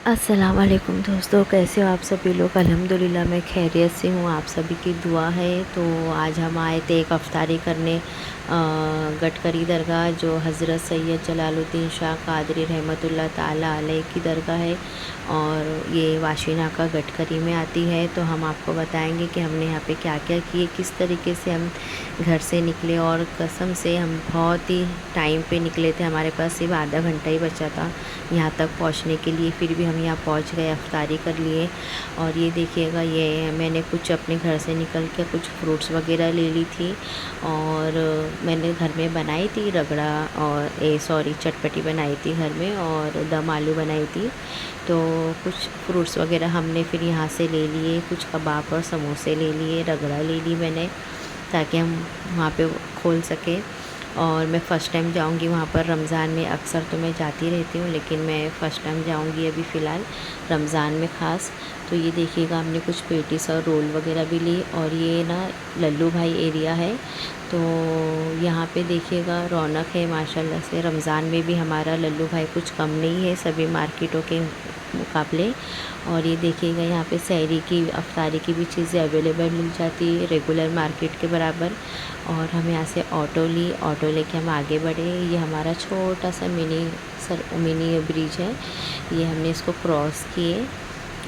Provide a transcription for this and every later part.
अस्सलाम वालेकुम दोस्तों, कैसे हो आप सभी लोग। अल्हम्दुलिल्लाह मैं खैरियत से हूँ, आप सभी की दुआ है। तो आज हम आए थे एक अफ्तारी करने गटकरी दरगाह, जो हज़रत सैयद जलालुद्दीन शाह कादरी रहमतुल्लाह ताला अलैह की दरगाह है और ये वाशिना का गटकरी में आती है। तो हम आपको बताएंगे कि हमने यहाँ पे क्या क्या किए, किस तरीके से हम घर से निकले। और कसम से हम बहुत ही टाइम पे निकले थे, हमारे पास सिर्फ आधा घंटा ही बचा था यहाँ तक पहुँचने के लिए। फिर भी हम यहाँ पहुँच गए, अफ्तारी कर लिए। और ये देखिएगा, ये मैंने कुछ अपने घर से निकल के कुछ फ्रूट्स वगैरह ले ली थी और मैंने घर में बनाई थी रगड़ा और सॉरी चटपटी बनाई थी घर में, और दम आलू बनाई थी। तो कुछ फ्रूट्स वगैरह हमने फिर यहाँ से ले लिए, कुछ कबाब और समोसे ले लिए, रगड़ा ले ली मैंने, ताकि हम वहाँ पे खोल सकें। और मैं फ़र्स्ट टाइम जाऊँगी वहाँ पर रमज़ान में। अक्सर तो मैं जाती रहती हूँ, लेकिन मैं फ़र्स्ट टाइम जाऊँगी अभी फ़िलहाल रमज़ान में ख़ास। तो ये देखिएगा, हमने कुछ पेटीज और रोल वगैरह भी ली। और ये ना लल्लू भाई एरिया है, तो यहाँ पे देखिएगा रौनक है माशाल्लाह से। रमज़ान में भी हमारा लल्लू भाई कुछ कम नहीं है सभी मार्केटों के मुकाबले। और ये देखिएगा, यहाँ पे सहरी की अफ्तारी की भी चीज़ें अवेलेबल मिल जाती है रेगुलर मार्केट के बराबर। और हम यहाँ से ऑटो लेके हम आगे बढ़े। ये हमारा छोटा सा मिनी ब्रिज है, ये हमने इसको क्रॉस किए।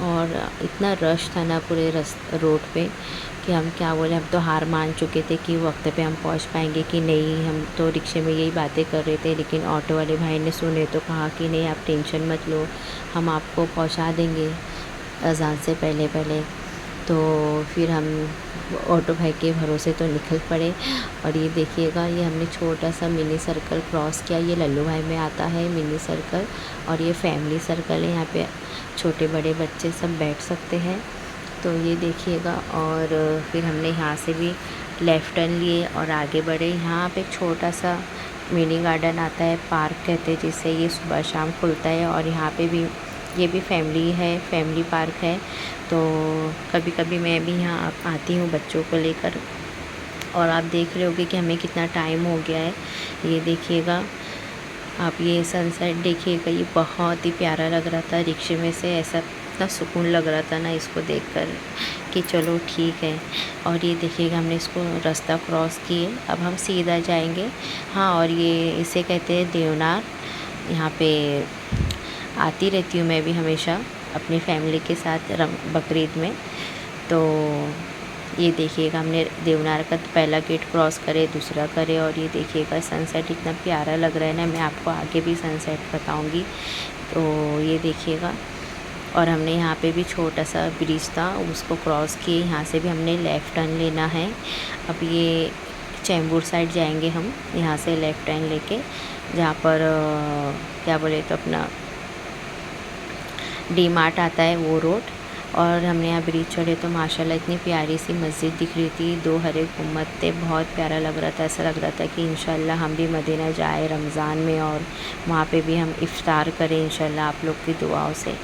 और इतना रश था ना पूरे रोड पे कि हम क्या बोले, हम तो हार मान चुके थे कि वक्त पे हम पहुंच पाएंगे कि नहीं। हम तो रिक्शे में यही बातें कर रहे थे, लेकिन ऑटो वाले भाई ने सुने तो कहा कि नहीं, आप टेंशन मत लो, हम आपको पहुंचा देंगे अज़ान से पहले पहले। तो फिर हम ऑटो भाई के भरोसे तो निकल पड़े। और ये देखिएगा, ये हमने छोटा सा मिनी सर्कल क्रॉस किया। ये लल्लू भाई में आता है मिनी सर्कल, और ये फैमिली सर्कल है, यहाँ पे छोटे बड़े बच्चे सब बैठ सकते हैं। तो ये देखिएगा, और फिर हमने यहाँ से भी लेफ़्ट टर्न लिए और आगे बढ़े। यहाँ पे एक छोटा सा मिनी गार्डन आता है, पार्क कहते हैं जिसे, ये सुबह शाम खुलता है। और यहाँ पे भी ये भी फैमिली पार्क है। तो कभी कभी मैं भी यहाँ आती हूँ बच्चों को लेकर। और आप देख रहे होगे कि हमें कितना टाइम हो गया है। ये देखिएगा आप, ये सनसेट देखिएगा, ये बहुत ही प्यारा लग रहा था रिक्शे में से। ऐसा इतना सुकून लग रहा था ना इसको देखकर कि चलो ठीक है। और ये देखिएगा, हमने इसको रास्ता क्रॉस किए, अब हम सीधा जाएंगे। हाँ, और ये इसे कहते हैं देवनार। यहाँ पे आती रहती हूँ मैं भी हमेशा अपनी फैमिली के साथ बकरीद में। तो ये देखिएगा, हमने देवनार का पहला गेट क्रॉस करे, दूसरा करे। और ये देखिएगा सनसेट इतना प्यारा लग रहा है ना, मैं आपको आगे भी सनसेट बताऊंगी। तो ये देखिएगा, और हमने यहाँ पे भी छोटा सा ब्रिज था, उसको क्रॉस किए। यहाँ से भी हमने लेफ़्ट टर्न लेना है। अब ये चैम्बूर साइड जाएंगे हम, यहाँ से लेफ़्ट टर्न लेके, जहाँ पर क्या बोले तो अपना डी मार्ट आता है वो रोड। और हमने यहाँ ब्रिज चढ़े तो माशाल्लाह इतनी प्यारी सी मस्जिद दिख रही थी, 2 हरे गुम्बद थे, बहुत प्यारा लग रहा था। ऐसा लग रहा था कि इंशाल्लाह हम भी मदीना जाए रमज़ान में और वहाँ पे भी हम इफ़्तार करें इंशाल्लाह। आप लोग की दुआओं से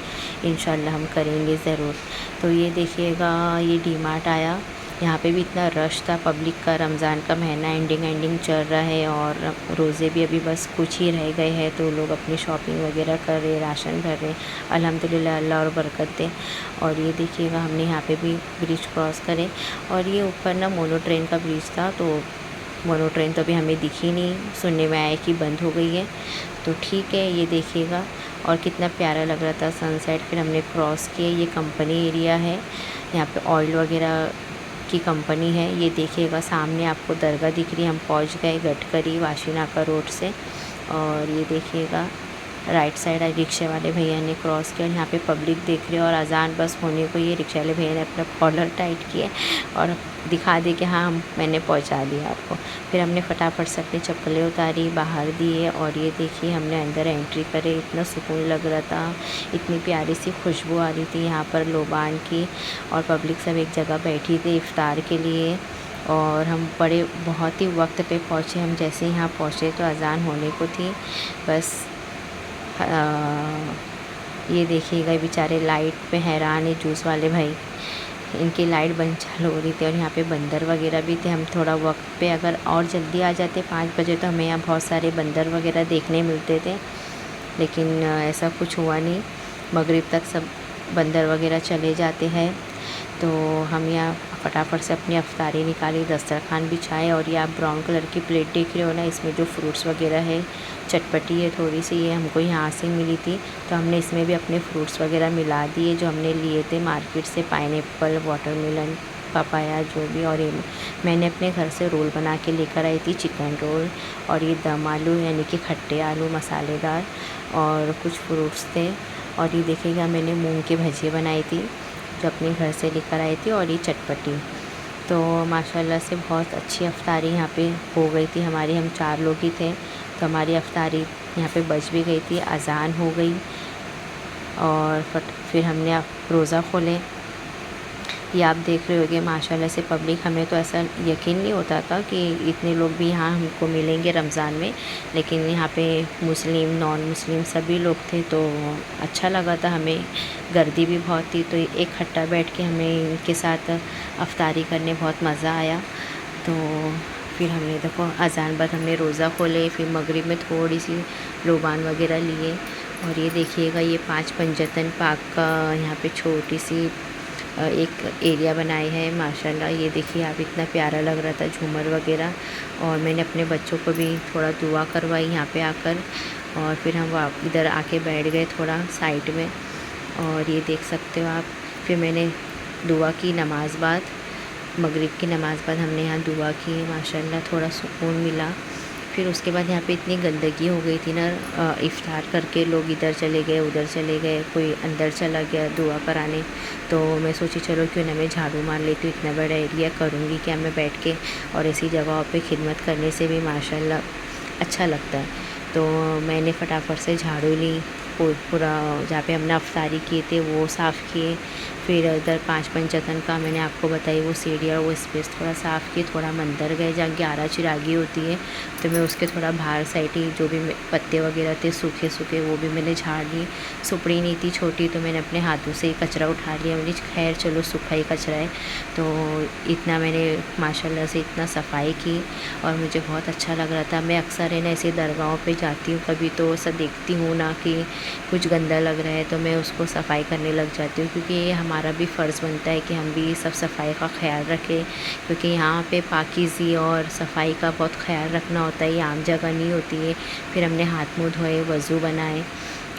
इंशाल्लाह हम करेंगे ज़रूर। तो ये देखिएगा, ये डी मार्ट आया। यहाँ पे भी इतना रश था पब्लिक का। रमज़ान का महीना एंडिंग चल रहा है और रोज़े भी अभी बस कुछ ही रह गए हैं, तो लोग अपनी शॉपिंग वगैरह कर रहे, राशन भर रहे। अल्हम्दुलिल्लाह, अल्लाह और बरकत दे। और ये देखिएगा, हमने यहाँ पे भी ब्रिज क्रॉस करे। और ये ऊपर ना मोनो ट्रेन का ब्रिज था, तो मोनो ट्रेन तो अभी हमें दिखी नहीं, सुनने में आया कि बंद हो गई है। तो ठीक है, ये देखिएगा, और कितना प्यारा लग रहा था सनसेट। फिर हमने क्रॉस किए, ये कंपनी एरिया है, यहाँ पे ऑयल वगैरह की कंपनी है। ये देखिएगा सामने आपको दरगाह दिख रही है। हम पहुँच गए गटकरी वाशीनाका रोड से। और ये देखिएगा राइट साइड रिक्शे वाले भैया ने क्रॉस किया, और यहाँ पे पब्लिक देख रहे हो। और अजान बस होने को ये रिक्शे वाले भैया ने अपना कॉलर टाइट किया और दिखा दे कि हाँ मैंने पहुँचा दिया आपको। फिर हमने फटाफट से अपनी चप्पलें उतारी, बाहर दिए। और ये देखिए, हमने अंदर एंट्री करे, इतना सुकून लग रहा था, इतनी प्यारी सी खुशबू आ रही थी यहाँ पर लोबान की। और पब्लिक सब एक जगह बैठी थी इफ़्तार के लिए। और हम बहुत ही वक्त पे पहुँचे। हम जैसे यहाँ पहुँचे तो अजान होने को थी बस। ये देखिएगा, बेचारे लाइट पे हैरान है जूस वाले भाई, इनकी लाइट बंद चालू हो रही थी। और यहाँ पे बंदर वगैरह भी थे। हम थोड़ा वक्त पे अगर और जल्दी आ जाते 5 बजे, तो हमें यहाँ बहुत सारे बंदर वगैरह देखने मिलते थे, लेकिन ऐसा कुछ हुआ नहीं। मगरिब तक सब बंदर वगैरह चले जाते हैं। तो हम यहाँ फटाफट से अपनी अफ्तारी निकाली, दस्तरखान बिछाए। और ये आप ब्राउन कलर की प्लेट देख रहे हो ना, इसमें जो फ्रूट्स वगैरह है, चटपटी है थोड़ी सी, ये हमको यहाँ से मिली थी। तो हमने इसमें भी अपने फ्रूट्स वगैरह मिला दिए जो हमने लिए थे मार्केट से, पाइनएप्पल, वाटरमेलन, पपाया जो भी। और ये मैंने अपने घर से रोल बना के लेकर आई थी, चिकन रोल। और ये दम आलू यानी कि खट्टे आलू मसालेदार, और कुछ फ्रूट्स थे। और ये देखिएगा मैंने मूंग की भजिया बनाई थी जो अपने घर से लेकर आई थी, और ये चटपटी। तो माशाल्लाह से बहुत अच्छी अफ्तारी यहाँ पे हो गई थी हमारी। हम 4 लोग ही थे, तो हमारी अफ्तारी यहाँ पे बच भी गई थी। अज़ान हो गई और फिर हमने रोज़ा खोले। ये आप देख रहे होंगे माशाल्लाह से पब्लिक, हमें तो ऐसा यकीन नहीं होता था कि इतने लोग भी यहाँ हमको मिलेंगे रमज़ान में, लेकिन यहाँ पे मुस्लिम, नॉन मुस्लिम सभी लोग थे, तो अच्छा लगा था हमें। गर्दी भी बहुत थी, तो इकट्ठा बैठ के हमें इनके साथ अफ्तारी करने बहुत मज़ा आया। तो फिर हमने देखो अज़ान बाद हमने रोज़ा खोले, फिर मगरिब में थोड़ी सी लोबान वगैरह लिए। और ये देखिएगा ये 5 पंजतन पाक का यहाँ पे छोटी सी एक एरिया बनाई है माशाल्लाह। ये देखिए आप, इतना प्यारा लग रहा था, झूमर वगैरह। और मैंने अपने बच्चों को भी थोड़ा दुआ करवाई यहाँ पे आकर। और फिर हम इधर आके बैठ गए थोड़ा साइड में। और ये देख सकते हो आप, फिर मैंने दुआ की नमाज बाद, मगरिब की नमाज़ बाद हमने यहाँ दुआ की, माशाल्लाह थोड़ा सुकून मिला। फिर उसके बाद यहाँ पे इतनी गंदगी हो गई थी ना, इफ़्तार करके लोग इधर चले गए, उधर चले गए, कोई अंदर चला गया दुआ कराने। तो मैं सोची चलो क्यों ना मैं झाड़ू मार लेती हूँ, इतना बड़ा एरिया करूँगी क्या मैं बैठ के। और ऐसी जगहों पे खिदमत करने से भी माशाल्लाह अच्छा लगता है। तो मैंने फटाफट से झाड़ू ली, पूरा जहाँ पे हमने अफ्तारी किए थे वो साफ़ किए। फिर इधर 5 पंजतन का मैंने आपको बताई वो सीढ़ी और वो स्पेस थोड़ा साफ़ किए। थोड़ा मंदिर गए जहाँ 11 चिरागी होती है, तो मैं उसके थोड़ा बाहर साइड ही जो भी पत्ते वगैरह थे सूखे सूखे वो भी मैंने झाड़ लिए। सुपड़ी नहीं थी छोटी, तो मैंने अपने हाथों से ही कचरा उठा लिया। मैंने खैर चलो सूखा ही कचरा है, तो इतना मैंने माशाल्लाह से इतना सफाई की और मुझे बहुत अच्छा लग रहा था। मैं अक्सर है ना ऐसे दरगाहों पे जाती हूँ, कभी तो ऐसा देखती हूँ ना कि कुछ गंदा लग रहा है तो मैं उसको सफाई करने लग जाती हूँ, क्योंकि ये हमारा भी फ़र्ज़ बनता है कि हम भी सब सफाई का ख्याल रखें। क्योंकि यहाँ पे पाकीज़ी और सफाई का बहुत ख्याल रखना होता है, ये आम जगह नहीं होती है। फिर हमने हाथ मुँह धोए, वज़ू बनाए।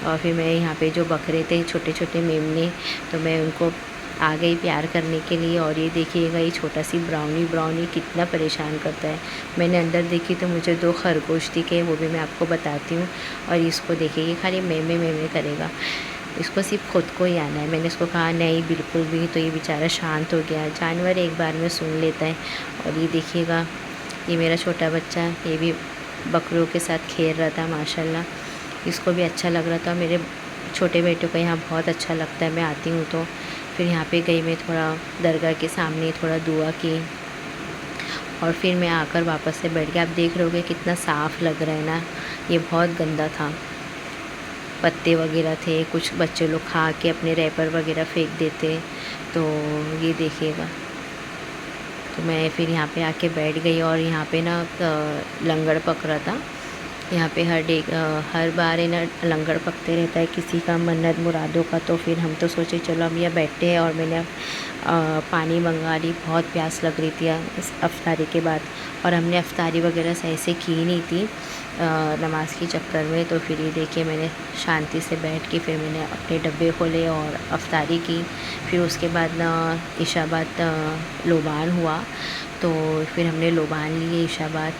और फिर मैं यहाँ पे जो बकरे थे छोटे छोटे मेमने, तो मैं उनको आ गई प्यार करने के लिए। और ये देखिएगा ये छोटा सी ब्राउनी कितना परेशान करता है। मैंने अंदर देखी तो मुझे 2 खरगोश दिखे, वो भी मैं आपको बताती हूँ। और इसको देखिए ये खाली मेमे करेगा, इसको सिर्फ खुद को ही आना है। मैंने इसको कहा नहीं बिल्कुल भी, तो ये बेचारा शांत हो गया। जानवर एक बार में सुन लेता है। और ये देखिएगा ये मेरा छोटा बच्चा, ये भी बकरों के साथ खेल रहा था माशाल्लाह, इसको भी अच्छा लग रहा था। मेरे छोटे बेटे को यहाँ बहुत अच्छा लगता है, मैं आती हूँ तो। फिर यहाँ पे गई मैं थोड़ा दरगाह के सामने थोड़ा दुआ की, और फिर मैं आकर वापस से बैठ गया। आप देख रहे होगे कितना साफ़ लग रहा है ना, ये बहुत गंदा था, पत्ते वगैरह थे, कुछ बच्चे लोग खा के अपने रैपर वगैरह फेंक देते। तो ये देखिएगा, तो मैं फिर यहाँ पे आके बैठ गई। और यहाँ पे ना लंगर पक रहा था। यहाँ पे हर बार है ना लंगर पकते रहता है किसी का मन्नत मुरादों का। तो फिर हम तो सोचे चलो हम यहाँ बैठते हैं, और मैंने पानी मंगा ली, बहुत प्यास लग रही थी इस अफ्तारी के बाद। और हमने अफ्तारी वगैरह सही से की नहीं थी नमाज के चक्कर में। तो फिर ये देखिए मैंने शांति से बैठ के फिर मैंने अपने डब्बे खोले और अफ्तारी की। फिर उसके बाद ना इशा बाद लोबान हुआ, तो फिर हमने लोबान लिए इशा बाद।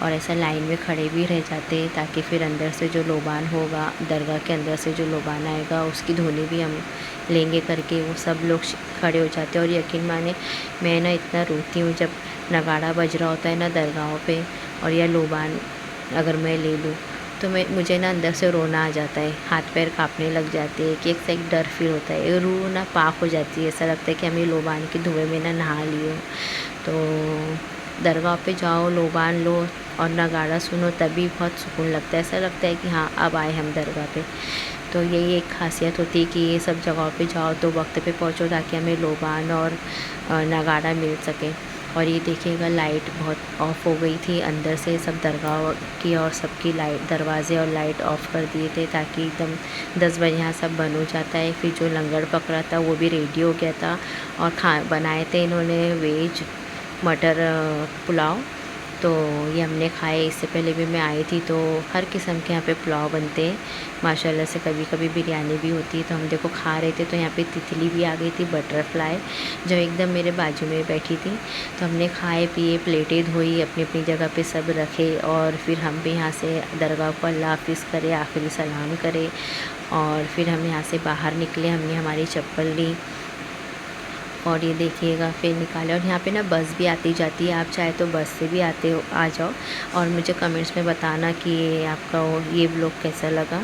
और ऐसा लाइन में खड़े भी रह जाते हैं ताकि फिर अंदर से जो लोबान होगा, दरगाह के अंदर से जो लोबान आएगा उसकी धुनी भी हम लेंगे करके वो सब लोग खड़े हो जाते हैं। और यकीन माने मैं ना इतना रोती हूँ जब नगाड़ा बज रहा होता है ना दरगाहों पे, और या लोबान अगर मैं ले लूँ तो मुझे ना अंदर से रोना आ जाता है, हाथ पैर काँपने लग जाते हैं कि एक से एक डर फील होता है, रूह ना पाक हो जाती है। ऐसा लगता है कि हमें लोबान की धुएँ में ना नहा लियो। तो दरगाह पे जाओ, लोबान लो और नगाड़ा सुनो, तभी बहुत सुकून लगता है। ऐसा लगता है कि हाँ अब आए हम दरगाह पे। तो यही एक खासियत होती है कि ये सब जगहों पे जाओ तो वक्त पे पहुँचो ताकि हमें लोबान और नगाड़ा मिल सके। और ये देखिएगा लाइट बहुत ऑफ हो गई थी अंदर से, सब दरगाह की और सबकी लाइट, दरवाज़े और लाइट ऑफ़ कर दिए थे ताकि एकदम 10 बजे यहाँ सब बंद हो जाता है। फिर जो लंगर पकड़ा था वो भी रेडी हो गया था और बनाए थे इन्होंने वेज मटर पुलाव। तो ये हमने खाए। इससे पहले भी मैं आई थी तो हर किस्म के यहाँ पे पुलाव बनते हैं माशाल्लाह से, कभी कभी बिरयानी भी होती है। तो हम देखो खा रहे थे तो यहाँ पे तितली भी आ गई थी, बटरफ्लाई, जो एकदम मेरे बाजू में बैठी थी। तो हमने खाए पिए, प्लेटें धोई, अपनी अपनी जगह पे सब रखे और फिर हम भी यहाँ से दरगाह को अल्लाह हाफिज़ करे, आखिरी सलाम करे और फिर हम यहाँ से बाहर निकले। हमने हमारी चप्पल ली और ये देखिएगा फिर निकाले। और यहाँ पे ना बस भी आती जाती है, आप चाहे तो बस से भी आते हो, आ जाओ। और मुझे कमेंट्स में बताना कि आपका ये व्लॉग कैसा लगा।